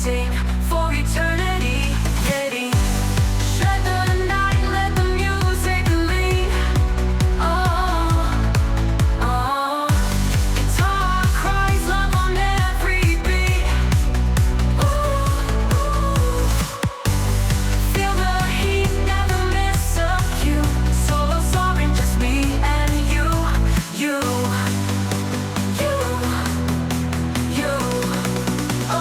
melting for eternity. Getting shred the night, let the music lead. Oh, oh, guitar cries love on every beat. Ooh, ooh. Feel the heat, never miss a cue. Solo soaring, just me and you, you, you, you. Oh,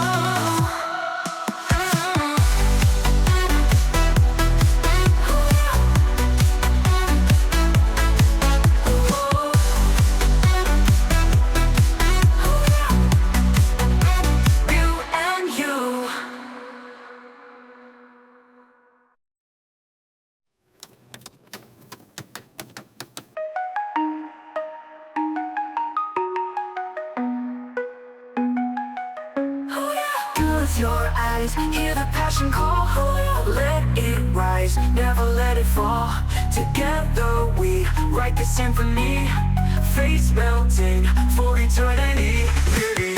you and you. Close your eyes, hear the passion call. Let it rise, never let it fall. Together we write the symphony. Face melting for eternity. Beauty.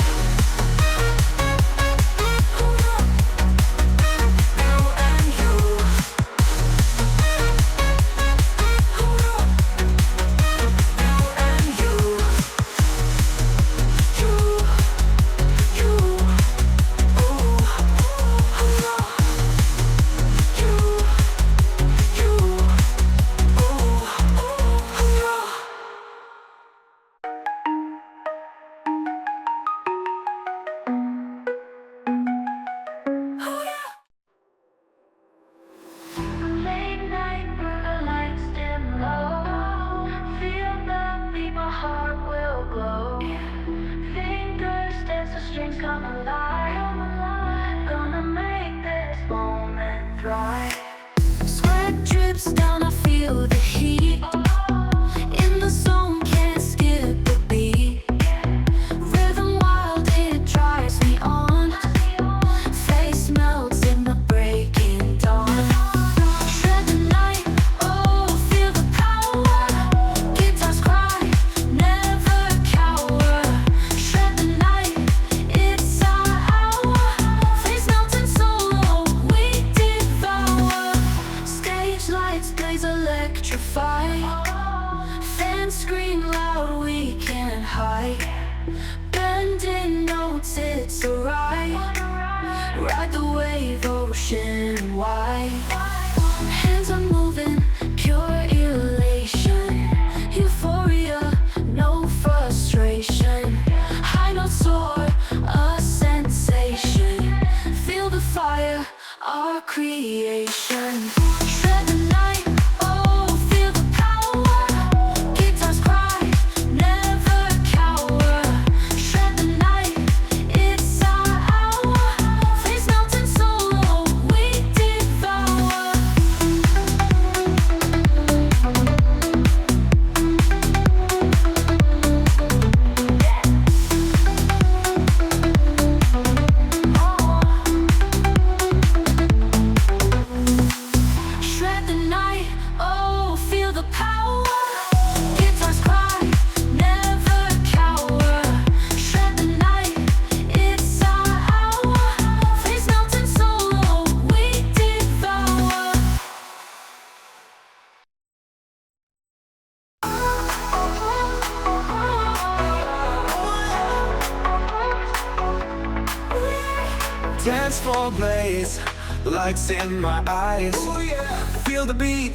You and you. You and you. You. You. Late night, burger lights dim low. Feel the beat, my heart will glow. Fingers dance, the strings come alive. Gonna make this moment thrive. Sweat drips down, I feel the heat. In the zone, can't skip a beat. Rhythm wild, it drives me on. Face melts in the breaking dawn. Shred the night, oh, feel the power. Guitars cry, never cower. Shred the night, it's our hour. Face melting solo, we devour. Stage lights blaze, electrify. Fans scream loud, we can't hide. Bending notes, it's a ride. Ride the wave, ocean wide. Hands are moving, pure elation. Euphoria, no frustration. High notes soar, a sensation. Feel the fire, our creation. Shred the night, oh, feel the power. Guitars cry, never cower. Shred the night, it's our hour. Face melting solo, we devour. Shred the night, oh, feel the power. Guitars cry, never cower. Shred the night, it's our hour. Face melting solo, we devour. Dance floor blaze, lights in my eyes. Feel the beat,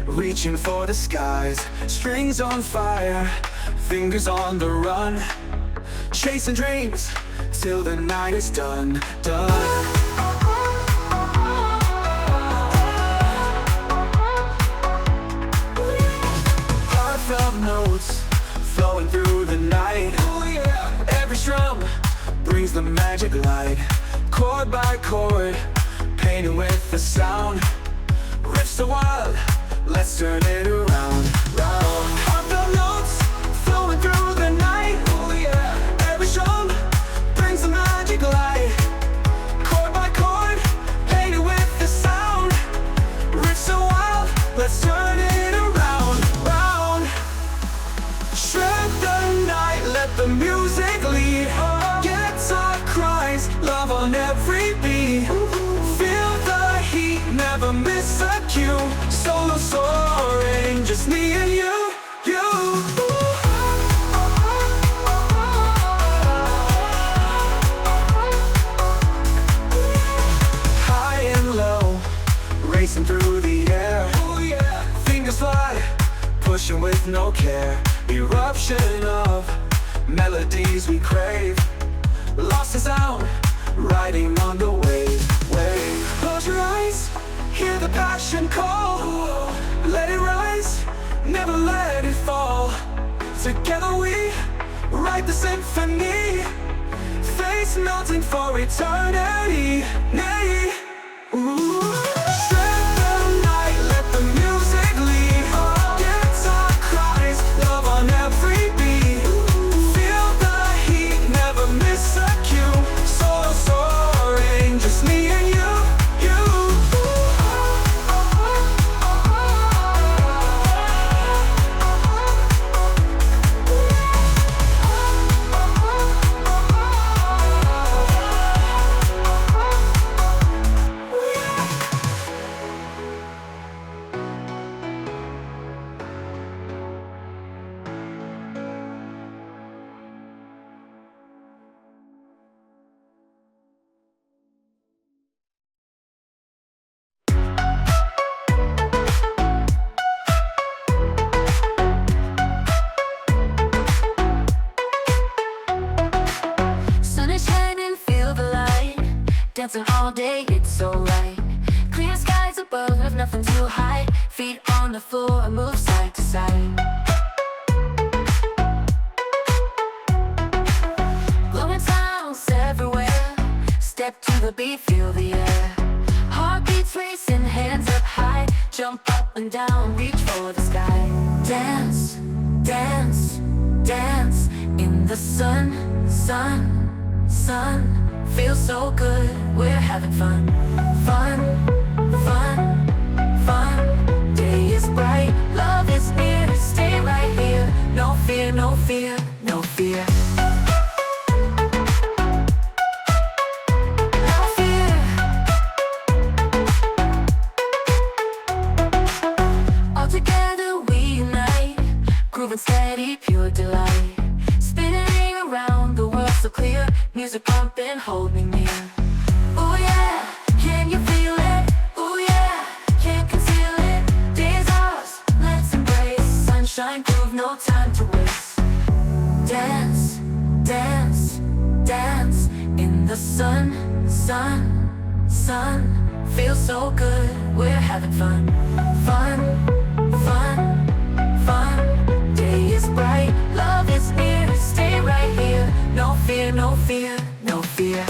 reaching for the skies. Strings on fire, fingers on the run. Chasing dreams, till the night is done, done. Heartfelt notes, flowing through the night. Every strum brings the magic light. Chord by chord, painted with the sound. Riffs so wild, let's turn it around, round. Heartfelt notes, flowing through the night. Every strum brings the magic light. Chord by chord, painted with the sound. Riffs so wild, let's turn it around, round. Shred the night, let the music lead. Guitar cries, love on every beat. with no care. Eruption of melodies we crave. Lost in sound, riding on the wave. Close your eyes, hear the passion call. Let it rise, never let it fall. Together we write the symphony, face melting for eternity. Nay, ooh. Strength the night, let the music lead. Guitar cries, love on every beat. Feel the heat, never miss a cue. Soul soaring, just me and you. Sun is shining, feel the light. Dancing all day, it's so right. Clear skies above, nothing too high. Feet on the floor, move side to side. Glowing sounds everywhere. Step to the beat, feel the air. Heartbeats racing, hands up high. Jump up and down, reach for the sky. Dance, dance, dance in the sun, sun. Sun feels so good, we're having fun. Fun, fun, fun. Day is bright, love is near. Stay right here. No fear, no fear, no fear. No fear. All together we unite, grooving steady, pure delight. Spinning around the world so clear. Music pumping, hold me near. Ooh yeah, can you feel it? Ooh yeah, can't conceal it. Day's ours, let's embrace. Sunshine groove, no time to waste. Dance, dance, dance in the sun, sun, sun. Feels so good, we're having fun. Fun, fun, fun. Day is bright, love is near. Stay right here. No fear, no fear, no fear.